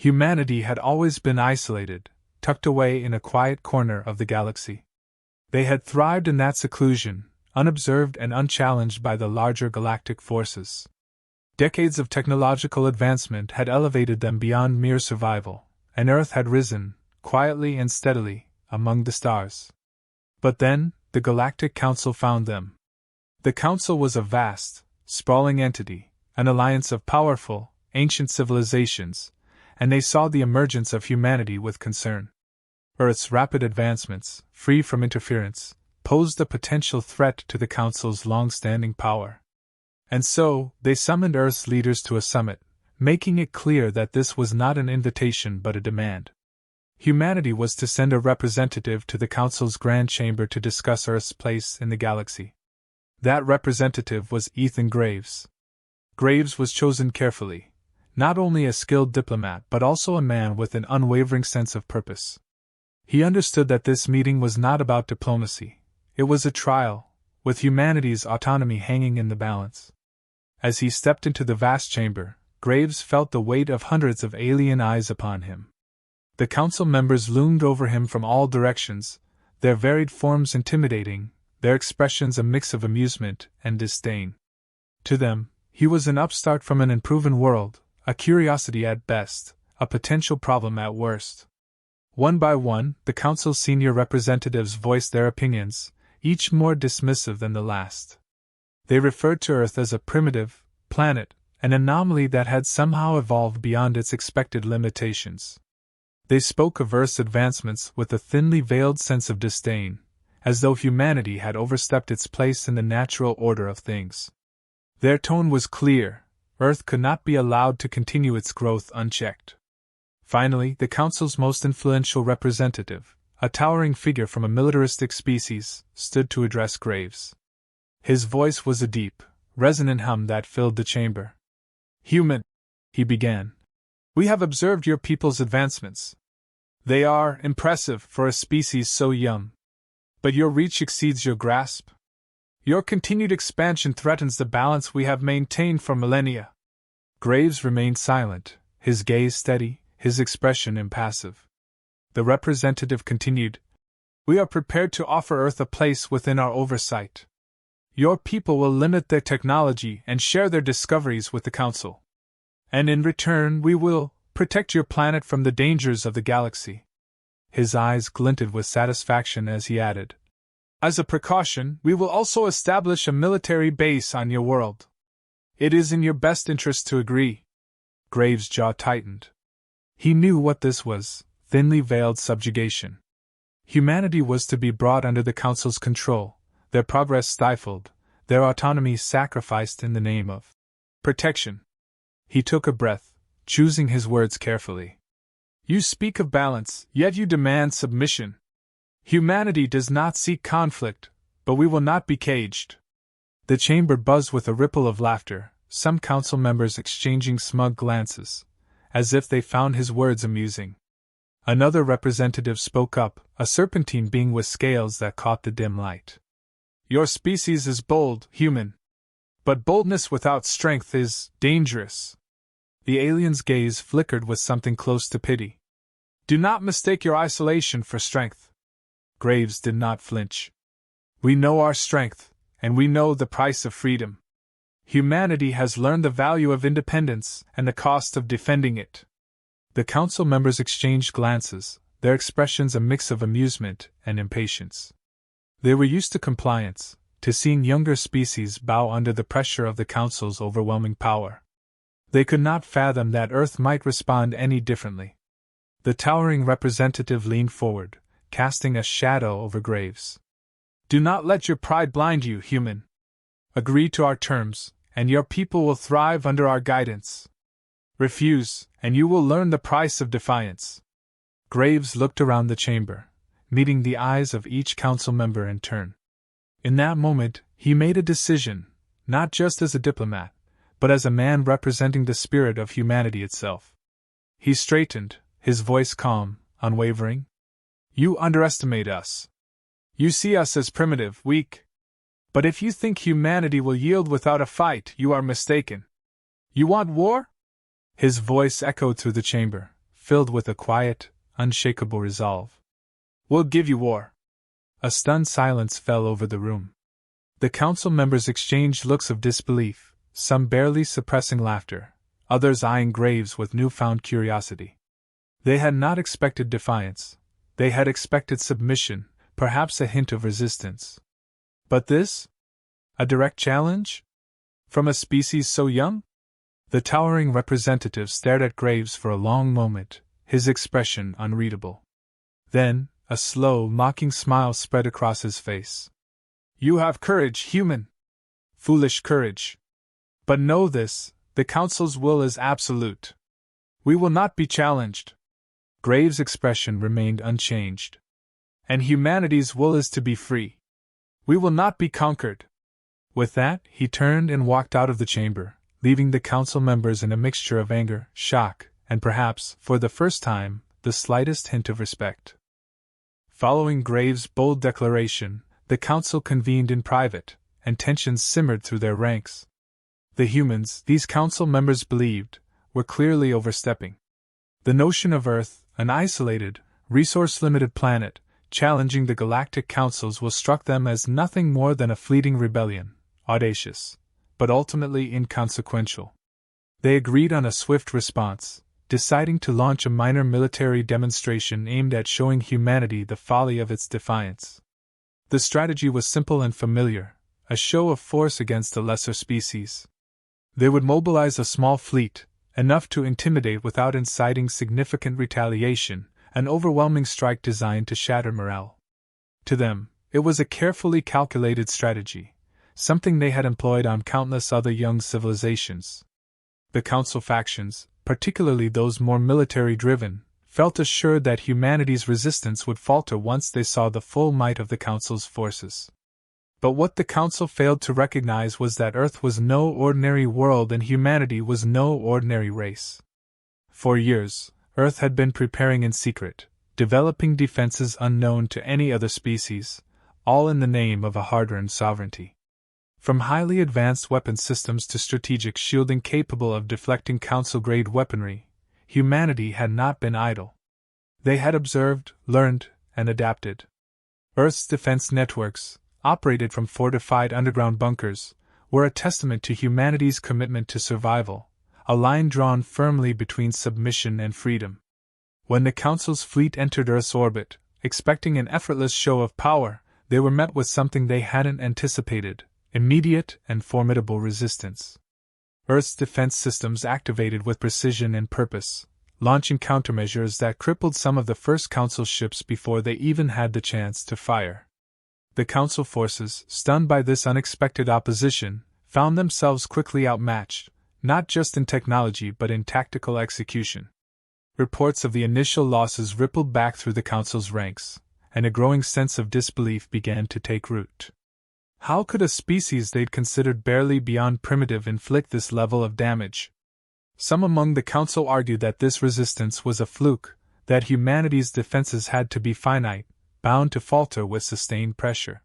Humanity had always been isolated, tucked away in a quiet corner of the galaxy. They had thrived in that seclusion, unobserved and unchallenged by the larger galactic forces. Decades of technological advancement had elevated them beyond mere survival, and Earth had risen, quietly and steadily, among the stars. But then, the Galactic Council found them. The Council was a vast, sprawling entity, an alliance of powerful, ancient civilizations, and they saw the emergence of humanity with concern. Earth's rapid advancements, free from interference, posed a potential threat to the Council's long-standing power. And so, they summoned Earth's leaders to a summit, making it clear that this was not an invitation but a demand. Humanity was to send a representative to the Council's Grand Chamber to discuss Earth's place in the galaxy. That representative was Ethan Graves. Graves was chosen carefully, not only a skilled diplomat but also a man with an unwavering sense of purpose. He understood that this meeting was not about diplomacy, it was a trial, with humanity's autonomy hanging in the balance. As he stepped into the vast chamber, Graves felt the weight of hundreds of alien eyes upon him. The council members loomed over him from all directions, their varied forms intimidating, their expressions a mix of amusement and disdain. To them, he was an upstart from an unproven world, a curiosity at best, a potential problem at worst. One by one, the council's senior representatives voiced their opinions, each more dismissive than the last. They referred to Earth as a primitive planet, an anomaly that had somehow evolved beyond its expected limitations. They spoke of Earth's advancements with a thinly veiled sense of disdain, as though humanity had overstepped its place in the natural order of things. Their tone was clear: Earth could not be allowed to continue its growth unchecked. Finally, the Council's most influential representative, a towering figure from a militaristic species, stood to address Graves. His voice was a deep, resonant hum that filled the chamber. "Human," he began, "we have observed your people's advancements. They are impressive for a species so young. But your reach exceeds your grasp. Your continued expansion threatens the balance we have maintained for millennia." Graves remained silent, his gaze steady, his expression impassive. The representative continued, "We are prepared to offer Earth a place within our oversight. Your people will limit their technology and share their discoveries with the Council. And in return we will protect your planet from the dangers of the galaxy." His eyes glinted with satisfaction as he added, "As a precaution, we will also establish a military base on your world. It is in your best interest to agree." Graves' jaw tightened. He knew what this was: thinly veiled subjugation. Humanity was to be brought under the Council's control, their progress stifled, their autonomy sacrificed in the name of protection. He took a breath, choosing his words carefully. "You speak of balance, yet you demand submission. Humanity does not seek conflict, but we will not be caged." The chamber buzzed with a ripple of laughter, some council members exchanging smug glances, as if they found his words amusing. Another representative spoke up, a serpentine being with scales that caught the dim light. "Your species is bold, human. But boldness without strength is dangerous." The alien's gaze flickered with something close to pity. "Do not mistake your isolation for strength." Graves did not flinch. "We know our strength, and we know the price of freedom. Humanity has learned the value of independence and the cost of defending it." The council members exchanged glances, their expressions a mix of amusement and impatience. They were used to compliance, to seeing younger species bow under the pressure of the council's overwhelming power. They could not fathom that Earth might respond any differently. The towering representative leaned forward, casting a shadow over Graves. "Do not let your pride blind you, human. Agree to our terms, and your people will thrive under our guidance. Refuse, and you will learn the price of defiance." Graves looked around the chamber, meeting the eyes of each council member in turn. In that moment, he made a decision, not just as a diplomat, but as a man representing the spirit of humanity itself. He straightened, his voice calm, unwavering. "You underestimate us. You see us as primitive, weak. But if you think humanity will yield without a fight, you are mistaken. You want war?" His voice echoed through the chamber, filled with a quiet, unshakable resolve. "We'll give you war." A stunned silence fell over the room. The council members exchanged looks of disbelief, some barely suppressing laughter, others eyeing Graves with newfound curiosity. They had not expected defiance. They had expected submission, perhaps a hint of resistance. But this? A direct challenge? From a species so young? The towering representative stared at Graves for a long moment, his expression unreadable. Then, a slow, mocking smile spread across his face. "You have courage, human! Foolish courage! But know this, the Council's will is absolute. We will not be challenged." Graves' expression remained unchanged. "And humanity's will is to be free. We will not be conquered." With that, he turned and walked out of the chamber, leaving the council members in a mixture of anger, shock, and perhaps, for the first time, the slightest hint of respect. Following Graves' bold declaration, the council convened in private, and tensions simmered through their ranks. The humans, these council members believed, were clearly overstepping. The notion of Earth, an isolated, resource-limited planet, challenging the Galactic Councils was struck them as nothing more than a fleeting rebellion, audacious, but ultimately inconsequential. They agreed on a swift response, deciding to launch a minor military demonstration aimed at showing humanity the folly of its defiance. The strategy was simple and familiar, a show of force against a lesser species. They would mobilize a small fleet, enough to intimidate without inciting significant retaliation, an overwhelming strike designed to shatter morale. To them, it was a carefully calculated strategy, something they had employed on countless other young civilizations. The council factions, particularly those more military-driven, felt assured that humanity's resistance would falter once they saw the full might of the council's forces. But what the council failed to recognize was that Earth was no ordinary world and humanity was no ordinary race. For years, Earth had been preparing in secret, developing defenses unknown to any other species, all in the name of a hard-earned sovereignty. From highly advanced weapon systems to strategic shielding capable of deflecting council-grade weaponry, humanity had not been idle. They had observed, learned, and adapted. Earth's defense networks, operated from fortified underground bunkers, were a testament to humanity's commitment to survival, a line drawn firmly between submission and freedom. When the Council's fleet entered Earth's orbit, expecting an effortless show of power, they were met with something they hadn't anticipated: immediate and formidable resistance. Earth's defense systems activated with precision and purpose, launching countermeasures that crippled some of the first Council ships before they even had the chance to fire. The Council forces, stunned by this unexpected opposition, found themselves quickly outmatched, not just in technology but in tactical execution. Reports of the initial losses rippled back through the Council's ranks, and a growing sense of disbelief began to take root. How could a species they'd considered barely beyond primitive inflict this level of damage? Some among the Council argued that this resistance was a fluke, that humanity's defenses had to be finite, bound to falter with sustained pressure.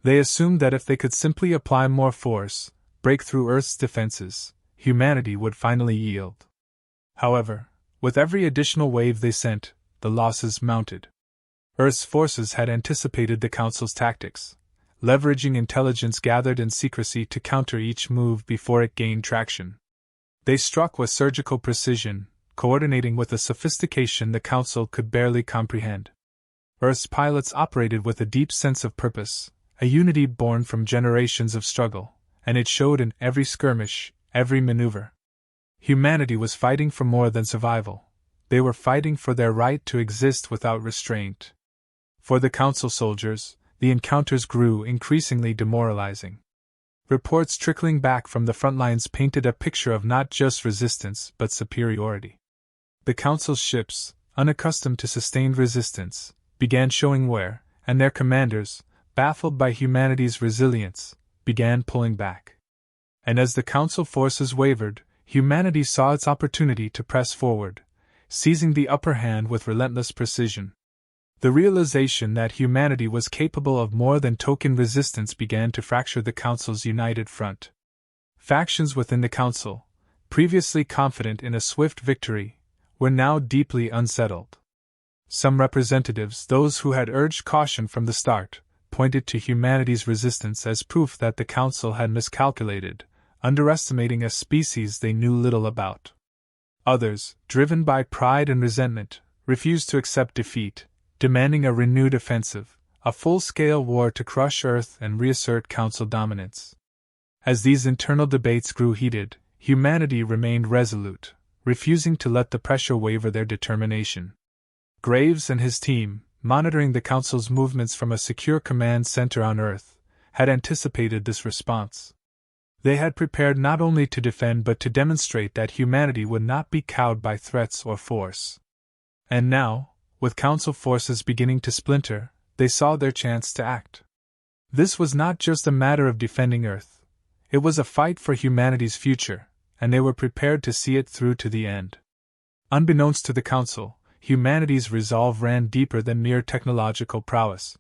They assumed that if they could simply apply more force, break through Earth's defenses, humanity would finally yield. However, with every additional wave they sent, the losses mounted. Earth's forces had anticipated the Council's tactics, leveraging intelligence gathered in secrecy to counter each move before it gained traction. They struck with surgical precision, coordinating with a sophistication the Council could barely comprehend. Earth's pilots operated with a deep sense of purpose, a unity born from generations of struggle, and it showed in every skirmish, every maneuver. Humanity was fighting for more than survival. They were fighting for their right to exist without restraint. For the Council soldiers, the encounters grew increasingly demoralizing. Reports trickling back from the front lines painted a picture of not just resistance but superiority. The Council's ships, unaccustomed to sustained resistance, began showing wear, and their commanders, baffled by humanity's resilience, began pulling back. And as the Council forces wavered, humanity saw its opportunity to press forward, seizing the upper hand with relentless precision. The realization that humanity was capable of more than token resistance began to fracture the Council's united front. Factions within the Council, previously confident in a swift victory, were now deeply unsettled. Some representatives, those who had urged caution from the start, pointed to humanity's resistance as proof that the Council had miscalculated, underestimating a species they knew little about. Others, driven by pride and resentment, refused to accept defeat, demanding a renewed offensive, a full-scale war to crush Earth and reassert Council dominance. As these internal debates grew heated, humanity remained resolute, refusing to let the pressure waver their determination. Graves and his team, monitoring the Council's movements from a secure command center on Earth, had anticipated this response. They had prepared not only to defend but to demonstrate that humanity would not be cowed by threats or force. And now, with Council forces beginning to splinter, they saw their chance to act. This was not just a matter of defending Earth. It was a fight for humanity's future, and they were prepared to see it through to the end. Unbeknownst to the Council, humanity's resolve ran deeper than mere technological prowess.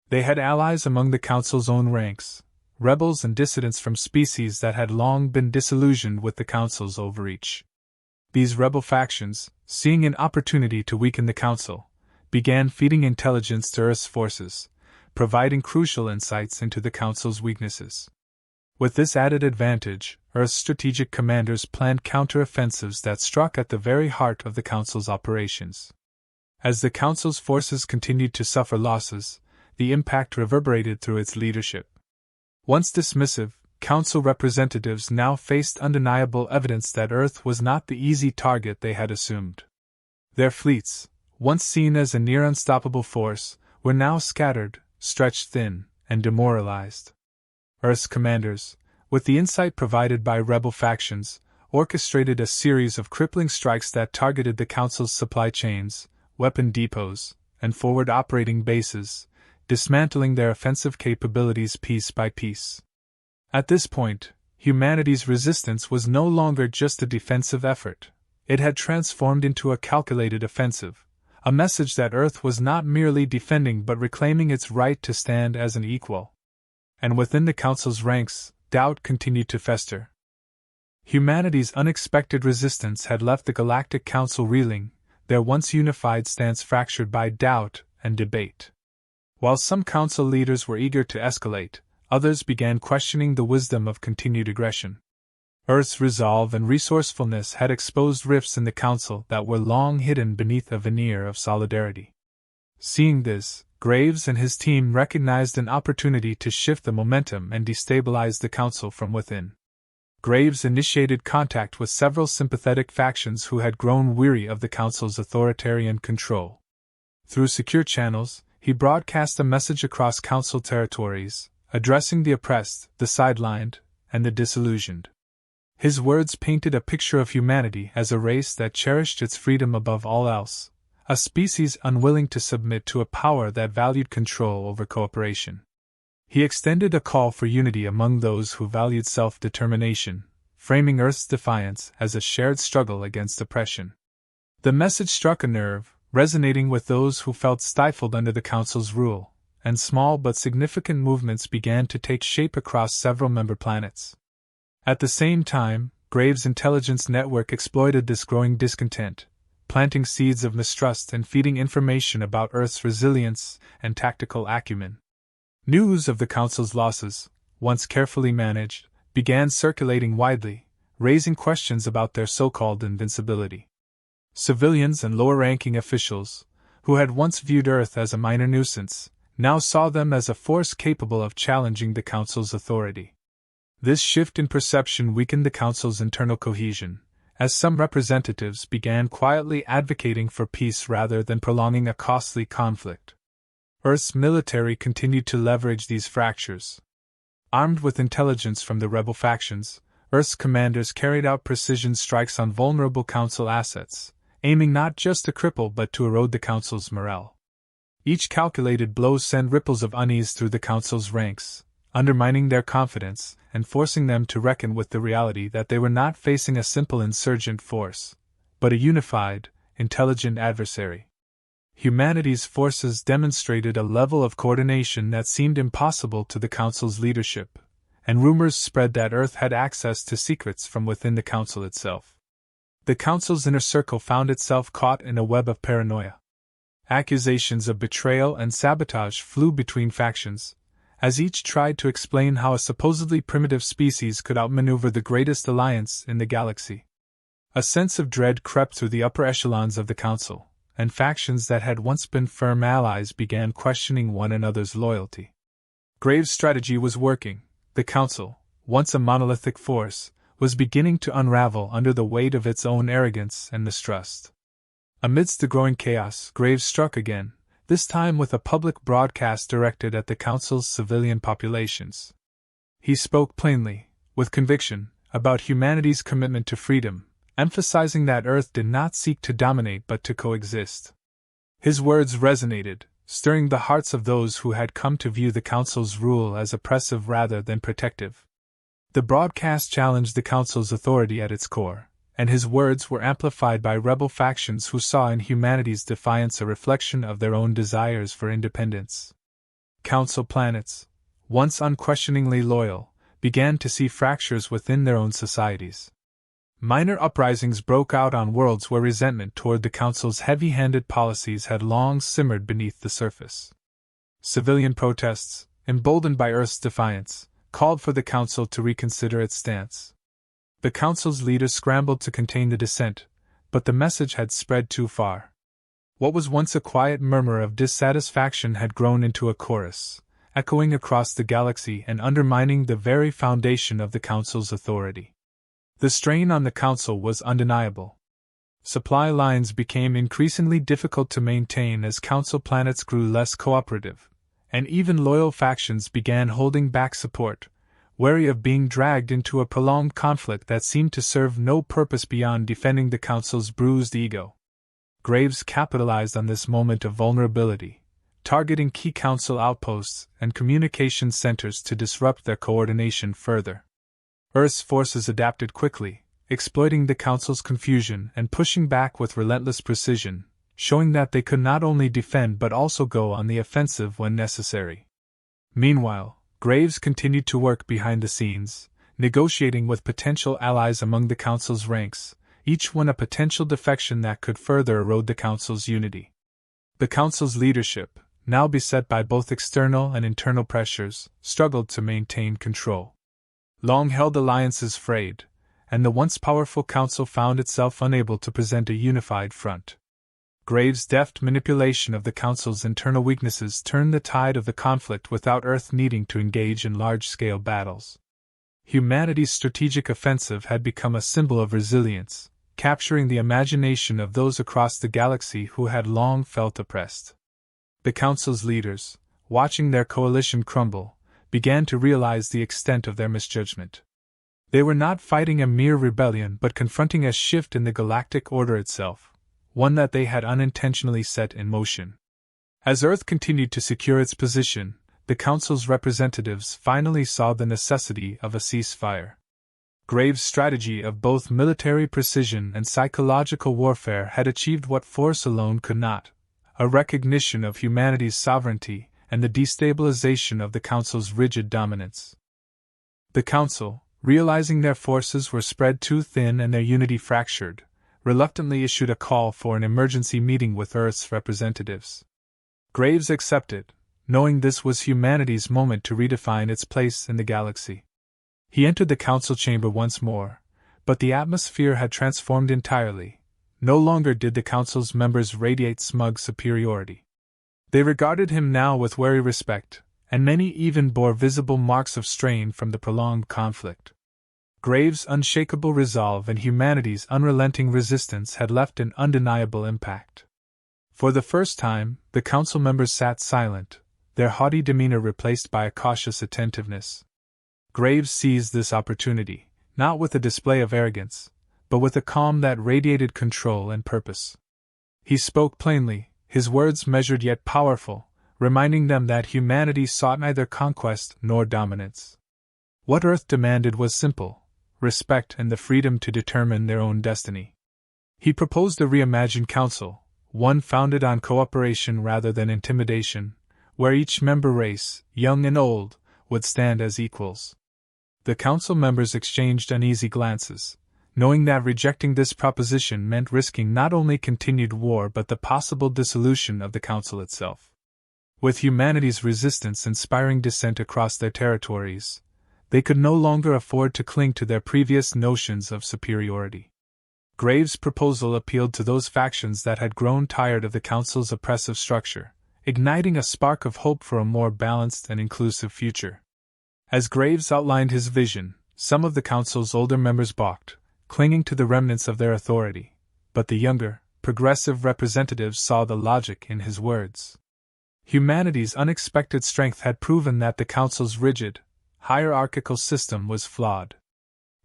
They had allies among the Council's own ranks, rebels and dissidents from species that had long been disillusioned with the Council's overreach. These rebel factions, seeing an opportunity to weaken the Council, began feeding intelligence to Earth's forces, providing crucial insights into the Council's weaknesses. With this added advantage, Earth's strategic commanders planned counter-offensives that struck at the very heart of the Council's operations. As the Council's forces continued to suffer losses, the impact reverberated through its leadership. Once dismissive, Council representatives now faced undeniable evidence that Earth was not the easy target they had assumed. Their fleets, once seen as a near unstoppable force, were now scattered, stretched thin, and demoralized. Earth's commanders, with the insight provided by rebel factions, orchestrated a series of crippling strikes that targeted the Council's supply chains, weapon depots, and forward operating bases, dismantling their offensive capabilities piece by piece. At this point, humanity's resistance was no longer just a defensive effort. It had transformed into a calculated offensive, a message that Earth was not merely defending but reclaiming its right to stand as an equal. And within the Council's ranks, doubt continued to fester. Humanity's unexpected resistance had left the Galactic Council reeling, their once unified stance fractured by doubt and debate. While some Council leaders were eager to escalate, others began questioning the wisdom of continued aggression. Earth's resolve and resourcefulness had exposed rifts in the Council that were long hidden beneath a veneer of solidarity. Seeing this, Graves and his team recognized an opportunity to shift the momentum and destabilize the Council from within. Graves initiated contact with several sympathetic factions who had grown weary of the Council's authoritarian control. Through secure channels, he broadcast a message across Council territories, addressing the oppressed, the sidelined, and the disillusioned. His words painted a picture of humanity as a race that cherished its freedom above all else, a species unwilling to submit to a power that valued control over cooperation. He extended a call for unity among those who valued self-determination, framing Earth's defiance as a shared struggle against oppression. The message struck a nerve, resonating with those who felt stifled under the Council's rule, and small but significant movements began to take shape across several member planets. At the same time, Graves' intelligence network exploited this growing discontent, planting seeds of mistrust and feeding information about Earth's resilience and tactical acumen. News of the Council's losses, once carefully managed, began circulating widely, raising questions about their so-called invincibility. Civilians and lower-ranking officials, who had once viewed Earth as a minor nuisance, now saw them as a force capable of challenging the Council's authority. This shift in perception weakened the Council's internal cohesion, as some representatives began quietly advocating for peace rather than prolonging a costly conflict. Earth's military continued to leverage these fractures. Armed with intelligence from the rebel factions, Earth's commanders carried out precision strikes on vulnerable Council assets, aiming not just to cripple but to erode the Council's morale. Each calculated blow sent ripples of unease through the Council's ranks, undermining their confidence and forcing them to reckon with the reality that they were not facing a simple insurgent force, but a unified, intelligent adversary. Humanity's forces demonstrated a level of coordination that seemed impossible to the Council's leadership, and rumors spread that Earth had access to secrets from within the Council itself. The Council's inner circle found itself caught in a web of paranoia. Accusations of betrayal and sabotage flew between factions, as each tried to explain how a supposedly primitive species could outmaneuver the greatest alliance in the galaxy. A sense of dread crept through the upper echelons of the Council, and factions that had once been firm allies began questioning one another's loyalty. Graves' strategy was working. The Council, once a monolithic force, was beginning to unravel under the weight of its own arrogance and mistrust. Amidst the growing chaos, Graves struck again, this time with a public broadcast directed at the Council's civilian populations. He spoke plainly, with conviction, about humanity's commitment to freedom, emphasizing that Earth did not seek to dominate but to coexist. His words resonated, stirring the hearts of those who had come to view the Council's rule as oppressive rather than protective. The broadcast challenged the Council's authority at its core, and his words were amplified by rebel factions who saw in humanity's defiance a reflection of their own desires for independence. Council planets, once unquestioningly loyal, began to see fractures within their own societies. Minor uprisings broke out on worlds where resentment toward the Council's heavy-handed policies had long simmered beneath the surface. Civilian protests, emboldened by Earth's defiance, called for the Council to reconsider its stance. The Council's leaders scrambled to contain the dissent, but the message had spread too far. What was once a quiet murmur of dissatisfaction had grown into a chorus, echoing across the galaxy and undermining the very foundation of the Council's authority. The strain on the Council was undeniable. Supply lines became increasingly difficult to maintain as Council planets grew less cooperative, and even loyal factions began holding back support, wary of being dragged into a prolonged conflict that seemed to serve no purpose beyond defending the Council's bruised ego. Graves capitalized on this moment of vulnerability, targeting key Council outposts and communication centers to disrupt their coordination further. Earth's forces adapted quickly, exploiting the Council's confusion and pushing back with relentless precision, showing that they could not only defend but also go on the offensive when necessary. Meanwhile, Graves continued to work behind the scenes, negotiating with potential allies among the Council's ranks, each one a potential defection that could further erode the Council's unity. The Council's leadership, now beset by both external and internal pressures, struggled to maintain control. Long-held alliances frayed, and the once powerful Council found itself unable to present a unified front. Graves' deft manipulation of the Council's internal weaknesses turned the tide of the conflict without Earth needing to engage in large-scale battles. Humanity's strategic offensive had become a symbol of resilience, capturing the imagination of those across the galaxy who had long felt oppressed. The Council's leaders, watching their coalition crumble, began to realize the extent of their misjudgment. They were not fighting a mere rebellion but confronting a shift in the galactic order itself, one that they had unintentionally set in motion. As Earth continued to secure its position, the Council's representatives finally saw the necessity of a ceasefire. Graves' strategy of both military precision and psychological warfare had achieved what force alone could not: a recognition of humanity's sovereignty and the destabilization of the Council's rigid dominance. The Council, realizing their forces were spread too thin and their unity fractured, reluctantly issued a call for an emergency meeting with Earth's representatives. Graves accepted, knowing this was humanity's moment to redefine its place in the galaxy. He entered the Council chamber once more, but the atmosphere had transformed entirely. No longer did the Council's members radiate smug superiority. They regarded him now with wary respect, and many even bore visible marks of strain from the prolonged conflict. Graves' unshakable resolve and humanity's unrelenting resistance had left an undeniable impact. For the first time, the Council members sat silent, their haughty demeanor replaced by a cautious attentiveness. Graves seized this opportunity, not with a display of arrogance, but with a calm that radiated control and purpose. He spoke plainly, his words measured yet powerful, reminding them that humanity sought neither conquest nor dominance. What Earth demanded was simple: respect and the freedom to determine their own destiny. He proposed a reimagined council, one founded on cooperation rather than intimidation, where each member race, young and old, would stand as equals. The council members exchanged uneasy glances, knowing that rejecting this proposition meant risking not only continued war but the possible dissolution of the Council itself. With humanity's resistance inspiring dissent across their territories, they could no longer afford to cling to their previous notions of superiority. Graves' proposal appealed to those factions that had grown tired of the Council's oppressive structure, igniting a spark of hope for a more balanced and inclusive future. As Graves outlined his vision, some of the Council's older members balked, clinging to the remnants of their authority, but the younger, progressive representatives saw the logic in his words. Humanity's unexpected strength had proven that the Council's rigid, hierarchical system was flawed.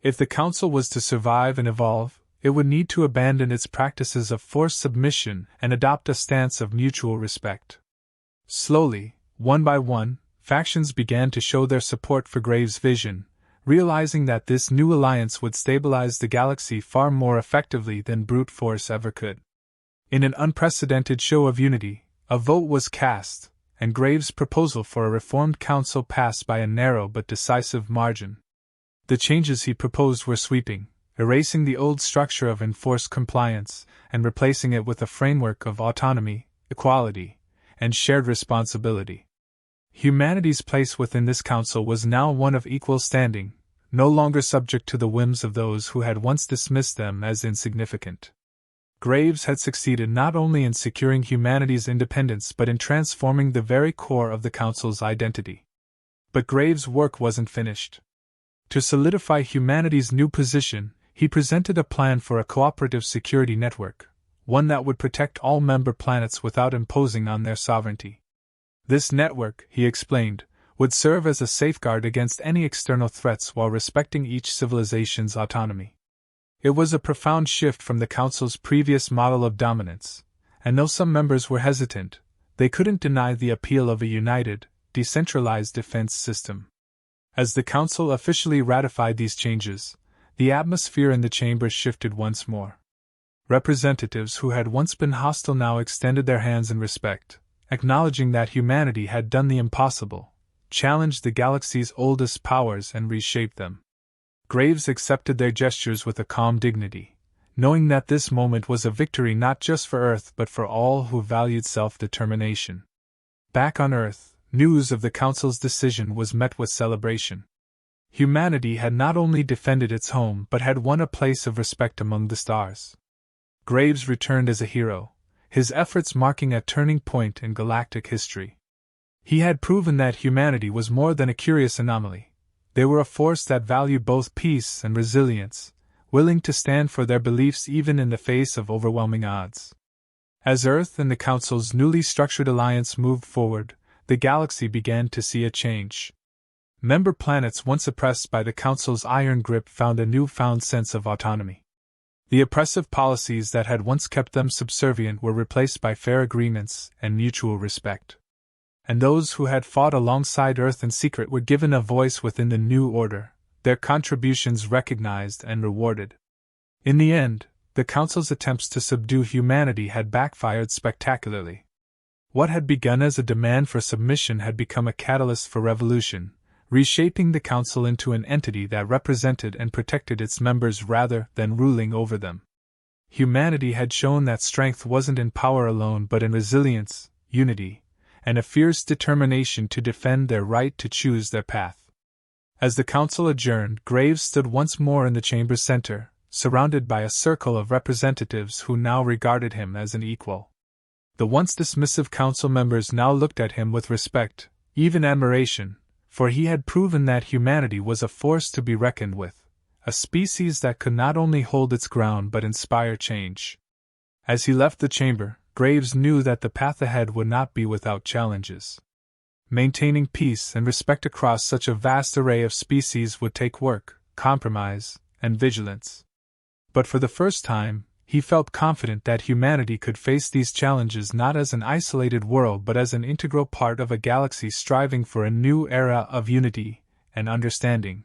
If the Council was to survive and evolve, it would need to abandon its practices of forced submission and adopt a stance of mutual respect. Slowly, one by one, factions began to show their support for Graves' vision, realizing that this new alliance would stabilize the galaxy far more effectively than brute force ever could. In an unprecedented show of unity, a vote was cast, and Graves' proposal for a reformed council passed by a narrow but decisive margin. The changes he proposed were sweeping, erasing the old structure of enforced compliance and replacing it with a framework of autonomy, equality, and shared responsibility. Humanity's place within this council was now one of equal standing, no longer subject to the whims of those who had once dismissed them as insignificant. Graves had succeeded not only in securing humanity's independence but in transforming the very core of the council's identity. But Graves' work wasn't finished. To solidify humanity's new position, he presented a plan for a cooperative security network, one that would protect all member planets without imposing on their sovereignty. This network, he explained, would serve as a safeguard against any external threats while respecting each civilization's autonomy. It was a profound shift from the Council's previous model of dominance, and though some members were hesitant, they couldn't deny the appeal of a united, decentralized defense system. As the Council officially ratified these changes, the atmosphere in the chamber shifted once more. Representatives who had once been hostile now extended their hands in respect, acknowledging that humanity had done the impossible, challenged the galaxy's oldest powers and reshaped them. Graves accepted their gestures with a calm dignity, knowing that this moment was a victory not just for Earth but for all who valued self-determination. Back on Earth, news of the Council's decision was met with celebration. Humanity had not only defended its home but had won a place of respect among the stars. Graves returned as a hero, his efforts marking a turning point in galactic history. He had proven that humanity was more than a curious anomaly. They were a force that valued both peace and resilience, willing to stand for their beliefs even in the face of overwhelming odds. As Earth and the Council's newly structured alliance moved forward, the galaxy began to see a change. Member planets once oppressed by the Council's iron grip found a newfound sense of autonomy. The oppressive policies that had once kept them subservient were replaced by fair agreements and mutual respect. And those who had fought alongside Earth in secret were given a voice within the new order, their contributions recognized and rewarded. In the end, the Council's attempts to subdue humanity had backfired spectacularly. What had begun as a demand for submission had become a catalyst for revolution, reshaping the Council into an entity that represented and protected its members rather than ruling over them. Humanity had shown that strength wasn't in power alone but in resilience, unity, and a fierce determination to defend their right to choose their path. As the Council adjourned, Graves stood once more in the chamber's center, surrounded by a circle of representatives who now regarded him as an equal. The once dismissive Council members now looked at him with respect, even admiration, for he had proven that humanity was a force to be reckoned with, a species that could not only hold its ground but inspire change. As he left the chamber, Graves knew that the path ahead would not be without challenges. Maintaining peace and respect across such a vast array of species would take work, compromise, and vigilance. But for the first time, he felt confident that humanity could face these challenges not as an isolated world but as an integral part of a galaxy striving for a new era of unity and understanding.